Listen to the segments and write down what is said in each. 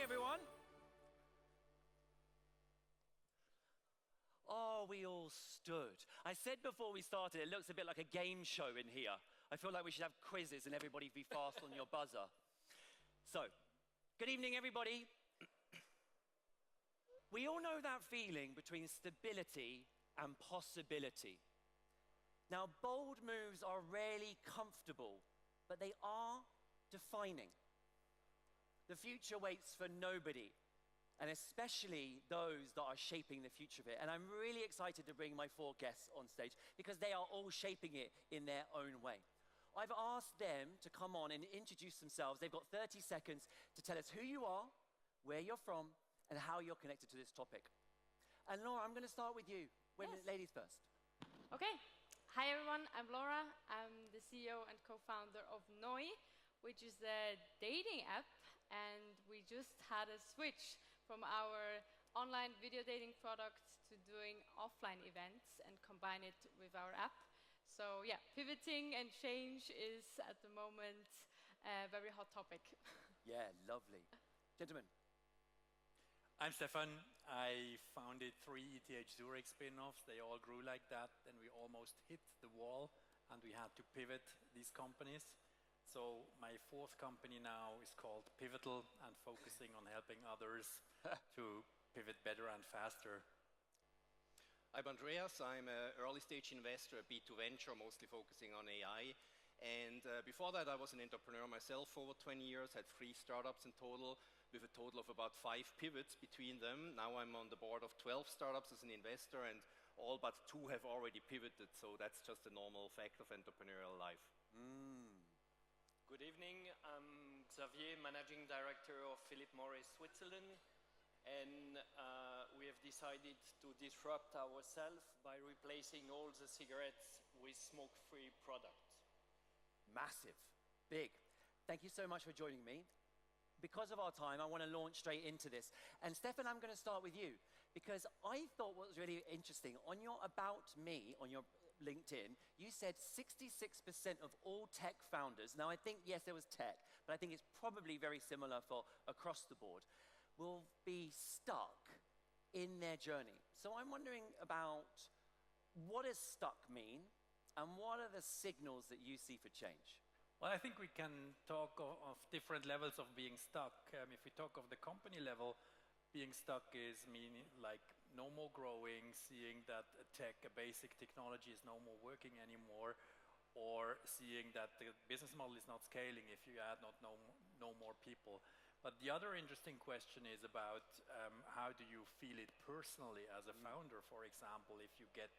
everyone. Oh, we all stood. I said before we started, it looks a bit like a game show in here. I feel like we should have quizzes and everybody be fast on your buzzer. So, good evening, everybody. We all know that feeling between stability and possibility. Now, bold moves are rarely comfortable, but they are defining. The future waits for nobody, and especially those that are shaping the future of it. And I'm really excited to bring my 4 guests on stage because they are all shaping it in their own way. I've asked them to come on and introduce themselves. They've got 30 seconds to tell us who you are, where you're from, and how you're connected to this topic. And Laura, I'm going to start with you. Yes. Ladies first. Okay. Hi, everyone. I'm Laura. I'm the CEO and co-founder of noii, which is a dating app. And we just had a switch from our online video dating product to doing offline events and combine it with our app. So yeah, pivoting and change is at the moment a very hot topic. Yeah, lovely. Gentlemen. I'm Stefan. I founded 3 ETH Zurich spin-offs. They all grew like that, and we almost hit the wall, and we had to pivot these companies. So my 4th company now is called Pivotal and focusing on helping others to pivot better and faster. I'm Andreas. I'm an early-stage investor at B2 Venture, mostly focusing on AI. And before that, I was an entrepreneur myself for over 20 years, had 3 startups in total, with a total of about 5 pivots between them. Now I'm on the board of 12 startups as an investor, and all but 2 have already pivoted, so that's just a normal fact of entrepreneurial life. Good evening, I'm Xavier, Managing Director of Philip Morris Switzerland, and we have decided to disrupt ourselves by replacing all the cigarettes with smoke-free products. Massive, big. Thank you so much for joining me. Because of our time, I want to launch straight into this. And Stefan, I'm going to start with you, because I thought what was really interesting, on your About Me, on your LinkedIn, you said 66% of all tech founders, now I think, yes, there was tech, but I think it's probably very similar for across the board, will be stuck in their journey. So I'm wondering about what does stuck mean, and what are the signals that you see for change? Well, I think we can talk of different levels of being stuck. If we talk of the company level, being stuck is meaning like no more growing, seeing that a basic technology is no more working anymore, or seeing that the business model is not scaling if you add no more people. But the other interesting question is about how do you feel it personally as a founder, for example, if you get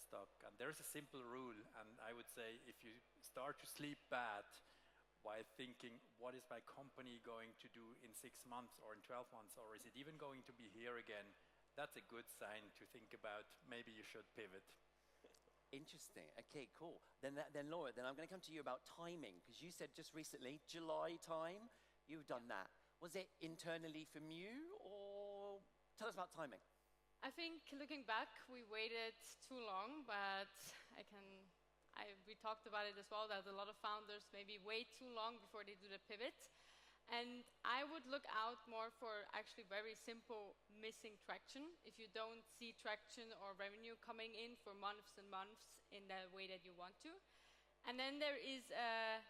stuck. And there's a simple rule, and I would say if you start to sleep bad while thinking, what is my company going to do in 6 months or in 12 months, or is it even going to be here again? That's a good sign to think about, maybe you should pivot. Interesting. Okay, cool. Then Laura, then I'm going to come to you about timing, because you said just recently, July time, you've done that. Was it internally from you, or tell us about timing? I think looking back, we waited too long, but we talked about it as well, that a lot of founders maybe wait too long before they do the pivot. And I would look out more for actually very simple missing traction. If you don't see traction or revenue coming in for months and months in the way that you want to. And then there is a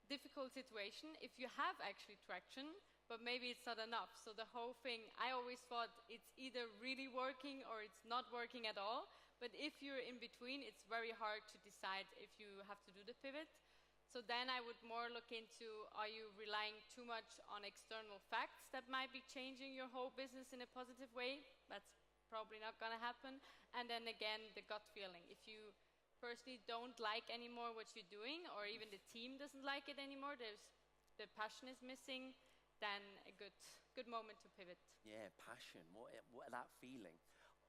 difficult situation if you have actually traction, but maybe it's not enough. So the whole thing, I always thought it's either really working or it's not working at all. But if you're in between, it's very hard to decide if you have to do the pivot. So then I would more look into, are you relying too much on external facts that might be changing your whole business in a positive way? That's probably not going to happen. And then again, the gut feeling. If you personally don't like anymore what you're doing, or even the team doesn't like it anymore, the passion is missing, then a good moment to pivot. Yeah, passion, what that feeling.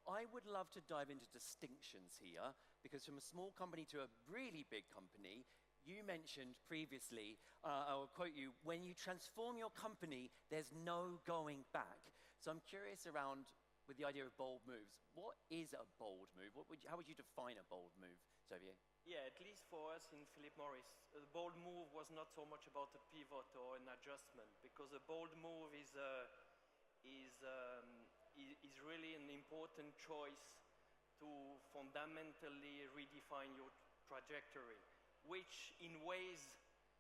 I would love to dive into distinctions here, because from a small company to a really big company, you mentioned previously, I'll quote you, when you transform your company, there's no going back. So I'm curious around, with the idea of bold moves, what is a bold move? How would you define a bold move, Xavier? Yeah, at least for us in Philip Morris, a bold move was not so much about a pivot or an adjustment, because a bold move is is really an important choice to fundamentally redefine your trajectory, which in ways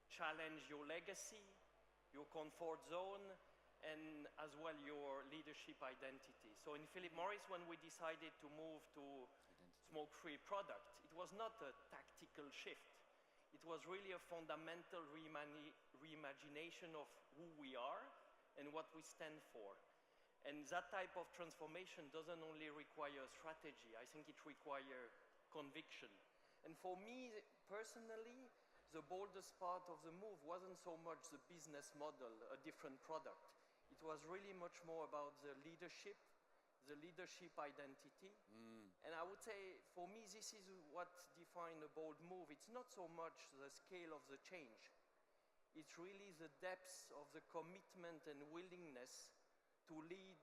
challenge your legacy, your comfort zone, and as well your leadership identity. So in Philip Morris, when we decided to move to smoke-free product, it was not a tactical shift. It was really a fundamental reimagination of who we are and what we stand for. And that type of transformation doesn't only require strategy, I think it requires conviction. And for me, personally, the boldest part of the move wasn't so much the business model, a different product. It was really much more about the leadership identity. And I would say, for me, this is what defines a bold move. It's not so much the scale of the change. It's really the depth of the commitment and willingness to lead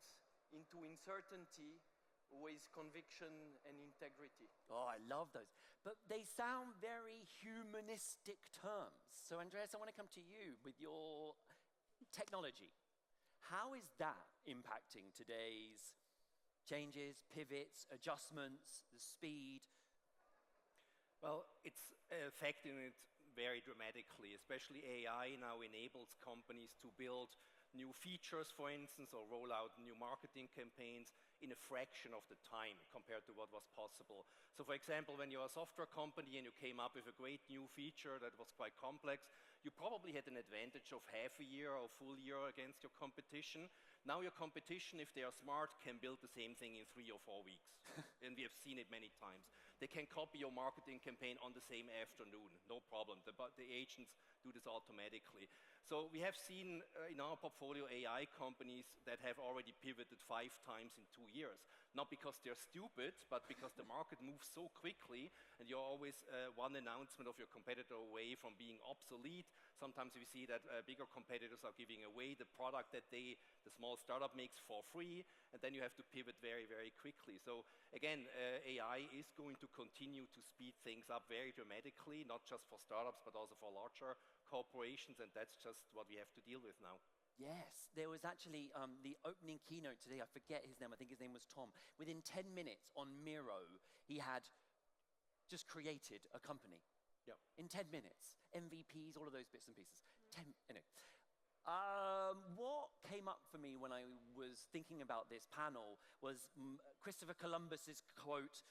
into uncertainty with conviction and integrity. Oh, I love those. But they sound very humanistic terms. So Andreas, I want to come to you with your technology. How is that impacting today's changes, pivots, adjustments, the speed? Well, it's affecting it very dramatically, especially AI now enables companies to build new features, for instance, or roll out new marketing campaigns in a fraction of the time compared to what was possible. So for example, when you're a software company and you came up with a great new feature that was quite complex, you probably had an advantage of half a year or full year against your competition. Now your competition, if they are smart, can build the same thing in 3 or 4 weeks. And we have seen it many times. They can copy your marketing campaign on the same afternoon, no problem. The agents do this automatically. So we have seen in our portfolio AI companies that have already pivoted 5 times in 2 years. Not because they're stupid, but because the market moves so quickly and you're always one announcement of your competitor away from being obsolete. Sometimes we see that bigger competitors are giving away the product that the small startup makes for free, and then you have to pivot very, very quickly. So again, AI is going to continue to speed things up very dramatically, not just for startups, but also for larger corporations, and that's just what we have to deal with now. Yes, there was actually the opening keynote today. I forget his name. I think his name was Tom. Within 10 minutes on Miro, he had just created a company. Yeah. In 10 minutes. MVPs, all of those bits and pieces. Anyway. What came up for me when I was thinking about this panel was Christopher Columbus's quote,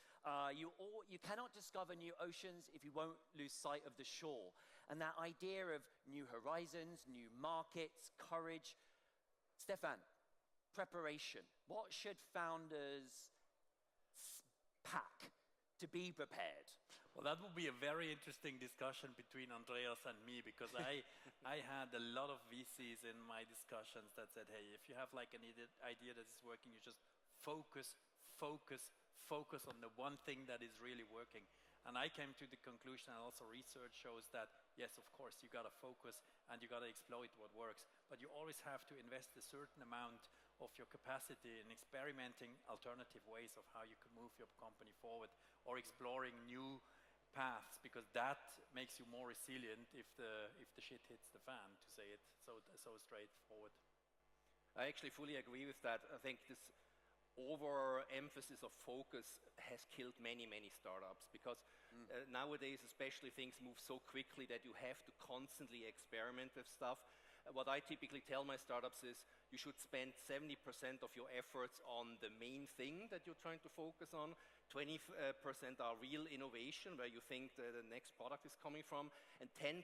you cannot discover new oceans if you won't lose sight of the shore. And that idea of new horizons, new markets, courage. Stefan, preparation. What should founders pack to be prepared? Well, that will be a very interesting discussion between Andreas and me, because I had a lot of VCs in my discussions that said, hey, if you have like an idea that is working, you just focus on the one thing that is really working. And I came to the conclusion, and also research shows that, yes, of course, you got to focus and you got to exploit what works. But you always have to invest a certain amount of your capacity in experimenting alternative ways of how you can move your company forward, or exploring new paths, because that makes you more resilient if the shit hits the fan, to say it so straightforward. I actually fully agree with that. I think this overemphasis of focus has killed many startups, because nowadays especially things move so quickly that you have to constantly experiment with stuff. What I typically tell my startups is you should spend 70% of your efforts on the main thing that you're trying to focus on. 20% are real innovation, where you think the next product is coming from, and 10%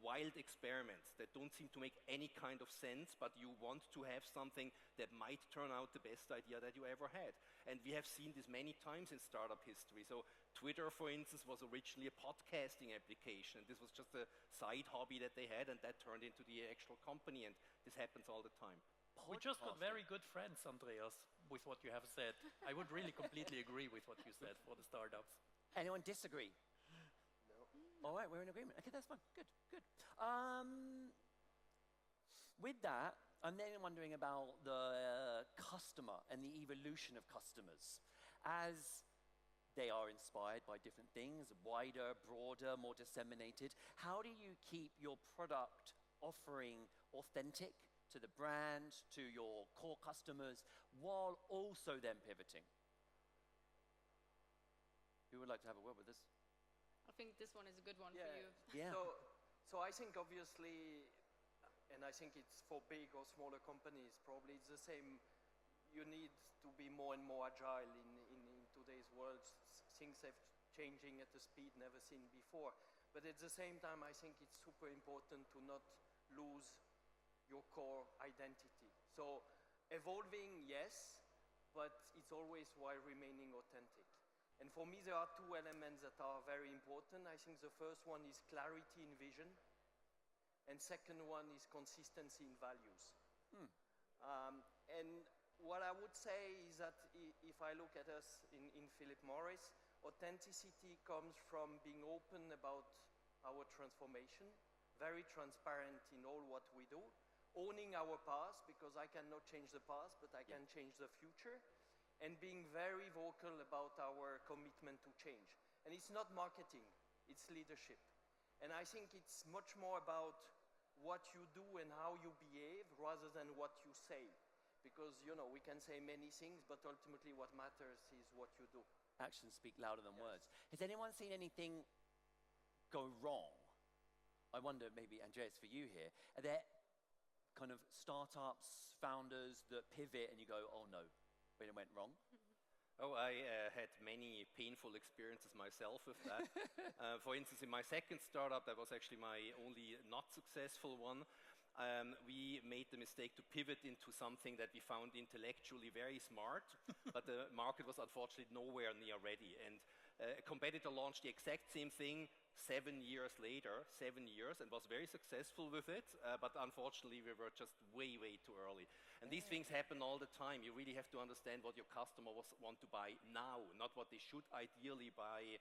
wild experiments that don't seem to make any kind of sense, but you want to have something that might turn out the best idea that you ever had. And we have seen this many times in startup history. So Twitter, for instance, was originally a podcasting application. This was just a side hobby that they had, and that turned into the actual company, and this happens all the time. We just got very good friends, Andreas, with what you have said. I would really completely agree with what you said for the startups. Anyone disagree? No. All right, we're in agreement. Okay, that's fine. Good. With that, I'm then wondering about the customer and the evolution of customers. As they are inspired by different things, wider, broader, more disseminated, how do you keep your product offering authentic to the brand, to your core customers, while also then pivoting? Who would like to have a word with this? I think this one is a good one Yeah. for you. Yeah. So I think obviously, and I think it's for big or smaller companies, probably it's the same. You need to be more and more agile in today's world. Things have changing at a speed never seen before. But at the same time, I think it's super important to not lose your core identity. So evolving, yes, but it's always while remaining authentic. And for me, there are two elements that are very important. I think the first one is clarity in vision, and second one is consistency in values. And what I would say is that if I look at us in Philip Morris, authenticity comes from being open about our transformation, very transparent in all what we do, owning our past, because I cannot change the past, but I can change the future, and being very vocal about our commitment to change. And it's not marketing, it's leadership. And I think it's much more about what you do and how you behave rather than what you say. Because, you know, we can say many things, but ultimately what matters is what you do. Actions speak louder than words. Has anyone seen anything go wrong? I wonder, maybe, Andreas, for you here, are there kind of startups, founders that pivot and you go, oh no, when it went wrong? Oh, I had many painful experiences myself with that. For instance, in my second startup, that was actually my only not successful one. We made the mistake to pivot into something that we found intellectually very smart, but the market was unfortunately nowhere near ready. And a competitor launched the exact same thing 7 years later, 7 years, and was very successful with it, but unfortunately we were just way, way too early. And these things happen all the time. You really have to understand what your customer want to buy now, not what they should ideally buy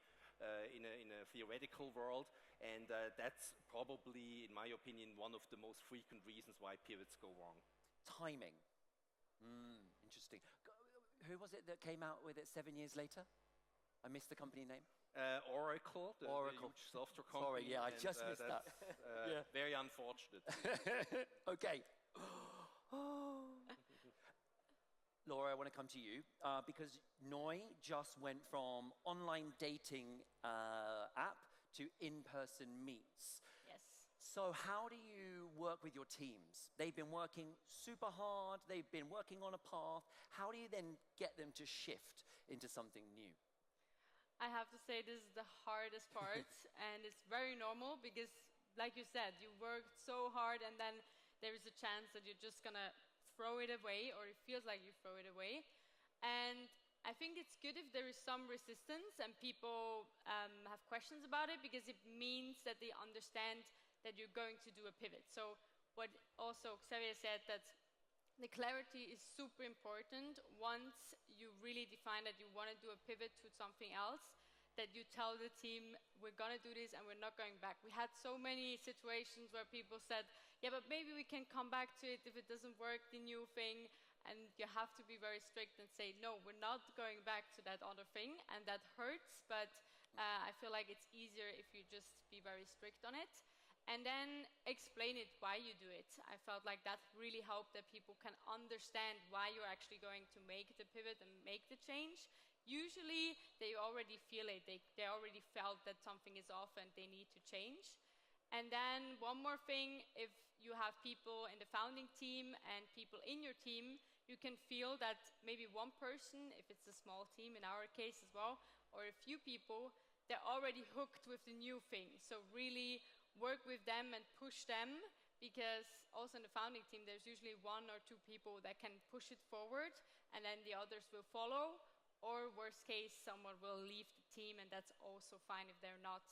in a theoretical world, and that's probably, in my opinion, one of the most frequent reasons why pivots go wrong. Timing. Interesting. Who was it that came out with it 7 years later? I missed the company name. Oracle, the huge software company. Sorry, yeah, I just missed that. Very unfortunate. Okay. Laura, I want to come to you because noii just went from online dating app to in-person meets. Yes. So how do you work with your teams? They've been working super hard, they've been working on a path. How do you then get them to shift into something new? I have to say this is the hardest part, and it's very normal because, like you said, you worked so hard and then there is a chance that you're just gonna throw it away, or it feels like you throw it away. And I think it's good if there is some resistance and people have questions about it, because it means that they understand that you're going to do a pivot. So what also Xavier said, that the clarity is super important. Once you really define that you want to do a pivot to something else, that you tell the team, we're going to do this and we're not going back. We had so many situations where people said, yeah, but maybe we can come back to it if it doesn't work, the new thing. And you have to be very strict and say, no, we're not going back to that other thing. And that hurts, but I feel like it's easier if you just be very strict on it. And then explain it why you do it. I felt like that really helped, that people can understand why you're actually going to make the pivot and make the change. Usually they already feel it, they already felt that something is off and they need to change. And then one more thing, if you have people in the founding team and people in your team, you can feel that maybe one person, if it's a small team in our case as well, or a few people, they're already hooked with the new thing. So really work with them and push them, because also in the founding team, there's usually one or two people that can push it forward, and then the others will follow. Or worst case, someone will leave the team, and that's also fine if they're not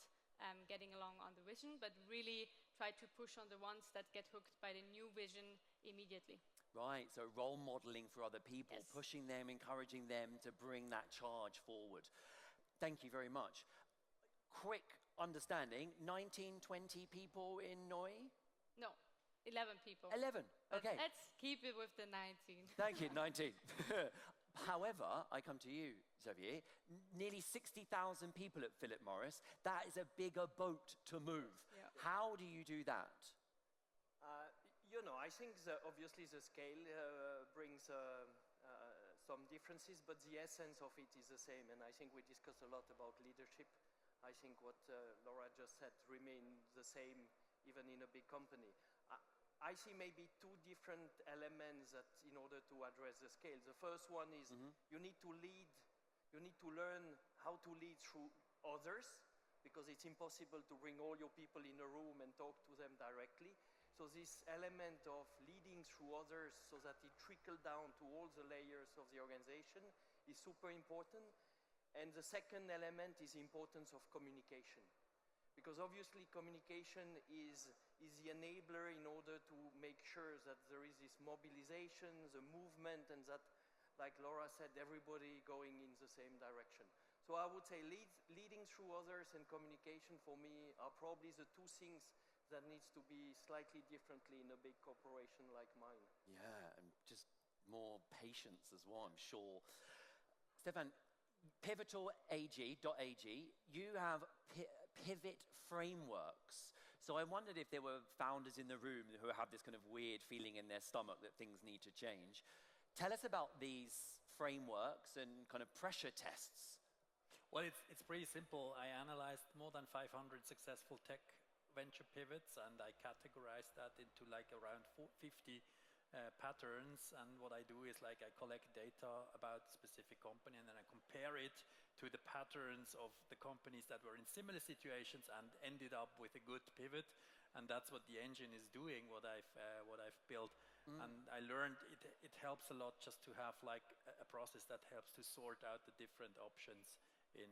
getting along on the vision, but really try to push on the ones that get hooked by the new vision immediately. Right, so role modeling for other people, Yes. pushing them, encouraging them to bring that charge forward. Thank you very much. Quick understanding, 19, 20 people in noii? No, 11 people. 11, But okay. let's keep it with the 19. Thank you, 19. However, I come to you, Xavier. Nearly 60,000 people at Philip Morris. That is a bigger boat to move. Yeah. How do you do that? You know, I think obviously the scale brings some differences, but the essence of it is the same. And I think we discussed a lot about leadership. I think what Laura just said remains the same even in a big company. I see maybe two different elements that in order to address the scale. The first one is you need to lead, you need to learn how to lead through others, because it's impossible to bring all your people in a room and talk to them directly. So this element of leading through others so that it trickles down to all the layers of the organization is super important. And the second element is the importance of communication. Because obviously communication is the enabler in order to make sure that there is this mobilization, the movement, and that, like Laura said, everybody going in the same direction. So I would say leading through others and communication for me are probably the two things that needs to be slightly differently in a big corporation like mine. Yeah, and just more patience as well, I'm sure. Stefan, pivotal.ag, you have pivot frameworks. So I wondered if there were founders in the room who have this kind of weird feeling in their stomach that things need to change. Tell us about these frameworks and kind of pressure tests. Well, it's pretty simple. I analyzed more than 500 successful tech venture pivots, and I categorized that into like around 50 patterns. And what I do is like I collect data about a specific company, and then I compare it to the patterns of the companies that were in similar situations and ended up with a good pivot. And that's what the engine is doing, what I've built. And I learned it helps a lot just to have like a process that helps to sort out the different options in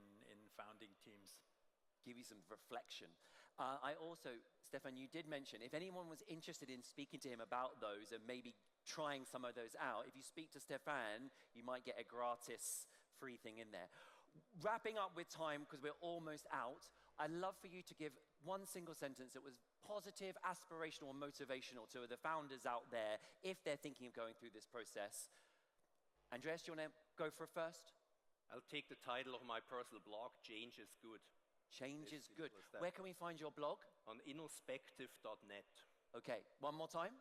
founding teams. Give you some reflection. I also, Stefan, you did mention, if anyone was interested in speaking to him about those and maybe trying some of those out, if you speak to Stefan, you might get a gratis free thing in there. Wrapping up with time, because we're almost out, I'd love for you to give one single sentence that was positive, aspirational, and motivational to the founders out there if they're thinking of going through this process. Andreas, do you want to go for it first? I'll take the title of my personal blog, Change is Good. Change is good. Where can we find your blog? On innospective.net. Okay, one more time.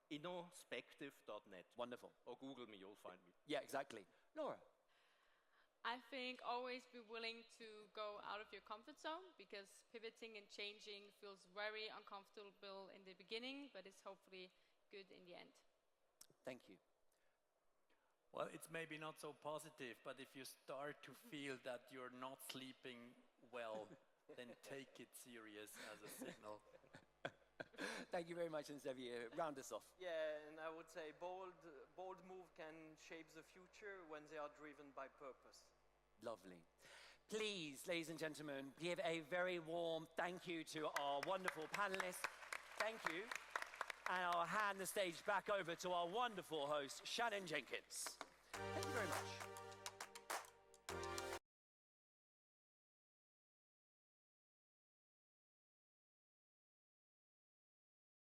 Innospective.net. Wonderful. Or Google me, you'll find me. Yeah, exactly. Laura? I think always be willing to go out of your comfort zone, because pivoting and changing feels very uncomfortable in the beginning, but it's hopefully good in the end. Thank you. Well, it's maybe not so positive, but if you start to feel that you're not sleeping well, then take it serious as a signal. Thank you very much, and Xavier, round us off. Yeah, and I would say bold move can shape the future when they are driven by purpose. Lovely. Please, ladies and gentlemen, give a very warm thank you to our wonderful panelists. Thank you. And I'll hand the stage back over to our wonderful host, Shannon Jenkins. Thank you very much.